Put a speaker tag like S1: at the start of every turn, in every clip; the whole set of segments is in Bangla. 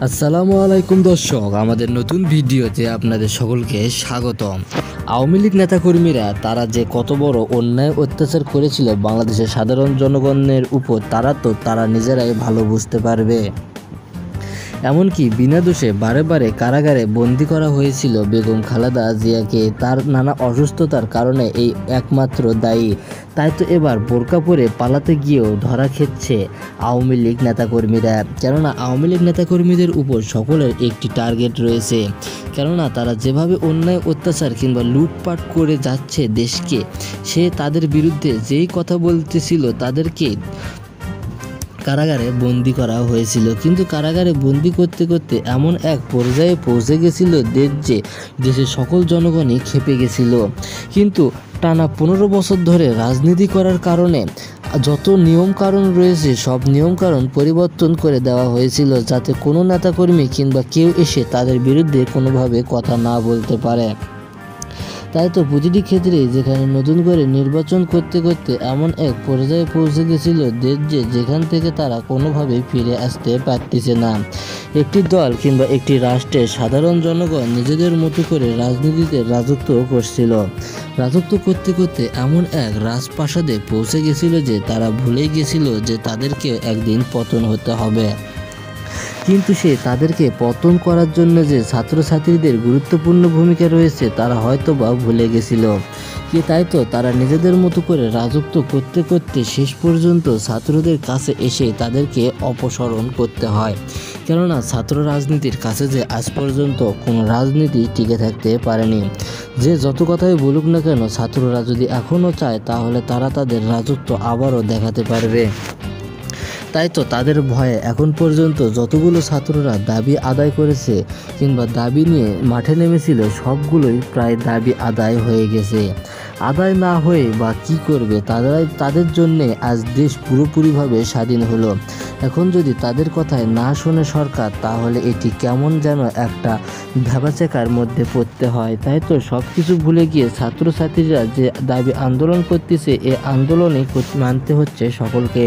S1: আসসালামু আলাইকুম দর্শক, আমাদের নতুন ভিডিওতে আপনাদের সকলকে স্বাগতম। আওয়ামী লীগ নেতাকর্মীরা তারা যে কত বড় অন্যায় অত্যাচার করেছিল বাংলাদেশের সাধারণ জনগণের উপর, তারা নিজেরাই ভালো বুঝতে পারবে। এমনকি বিনা দোষে বারে বারে কারাগারে বন্দী করা হয়েছিল বেগম খালেদা জিয়াকে। তার নানা অসুস্থতার কারণে এই একমাত্র দায়ী। তাই তো এবার বোরকা পরে পালাতে গিয়েও ধরা খেচ্ছে আওয়ামী লীগ নেতাকর্মীরা। কেননা আওয়ামী লীগ নেতাকর্মীদের উপর সকলের একটি টার্গেট রয়েছে। কেননা তারা যেভাবে অন্যায় অত্যাচার কিংবা লুটপাট করে যাচ্ছে দেশকে, সে তাদের বিরুদ্ধে যেই কথা বলতেছিল তাদেরকে কারাগারে বন্দি করা হয়েছিল। কিন্তু কারাগারে বন্দি করতে করতে এমন এক পর্যায়ে পৌঁছে গেছিল যে দেশের সকল জনগণই ক্ষেপে গেছিল। কিন্তু টানা 15 বছর ধরে রাজনীতি করার কারণে যত নিয়মকানুন রয়েছে সব নিয়মকানুন পরিবর্তন করে দেওয়া হয়েছিল, যাতে কোনো নেতাকর্মী কিংবা কেউ এসে তাদের বিরুদ্ধে কোনোভাবে কথা না বলতে পারে। তাই তো প্রতিটি ক্ষেত্রে যেখানে নতুন করে নির্বাচন করতে করতে এমন এক পর্যায়ে পৌঁছে গেছিল দেশ যেখান থেকে তারা কোনোভাবেই ফিরে আসতে পারতেছে না। একটি দল কিংবা একটি রাষ্ট্রের সাধারণ জনগণ নিজেদের মতো করে রাজনীতিতে রাজত্ব করছিল। রাজত্ব করতে করতে এমন এক রাজপ্রাসাদে পৌঁছে গেছিল যে তারা ভুলে গেছিল যে তাদেরকেও একদিন পতন হতে হবে। কিন্তু তাদেরকে পতন করার জন্য যে ছাত্রছাত্রীদের গুরুত্বপূর্ণ ভূমিকা রয়েছে তারা হয়তো বা ভুলে গেছিল। তাই তো তারা নিজেদের মতো করে রাজত্ব করতে করতে শেষ পর্যন্ত ছাত্রদের কাছে এসে তাদেরকে অপসারণ করতে হয়। কেননা ছাত্র রাজনীতির কাছে যে আজ পর্যন্ত কোনো রাজনীতি টিকে থাকতে পারেনি। যে যত কথাই বলুক না কেন, ছাত্ররা যদি এখনও চায় তাহলে তারা তাদের রাজত্ব আবারও দেখাতে পারবে। তাই তো তাদের ভয়ে এখন পর্যন্ত যতগুলো ছাত্ররা দাবি আদায় করেছে কিংবা দাবি নিয়ে মাঠে নেমেছিল সবগুলোই প্রায় দাবি আদায় হয়ে গেছে। আদায় না হয়ে বা কি করবে, তাদের জন্যে আজ দেশ পুরোপুরিভাবে স্বাধীন হলো। এখন যদি তাদের কথায় না শোনে সরকার, তাহলে এটি কেমন যেন একটা ভ্যাবাচ্যাকার মধ্যে পড়তে হয়। তাই তো সব কিছু ভুলে গিয়ে ছাত্রছাত্রীরা যে দাবি আন্দোলন করতেছে, এ আন্দোলনই মানতে হচ্ছে সকলকে।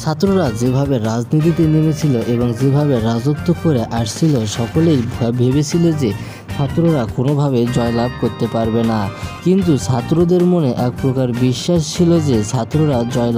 S1: ছাত্ররা যেভাবে রাজনীতিতে নেমেছিল এবং যেভাবে রাজত্ব করে আসছিল, সকলেই ভেবেছিল যে ছাত্ররা কোনোভাবে জয়লাভ করতে পারবে না। কিন্তু ছাত্রদের মনে এক প্রকার বিশ্বাস ছিল যে ছাত্ররা জয়লাভ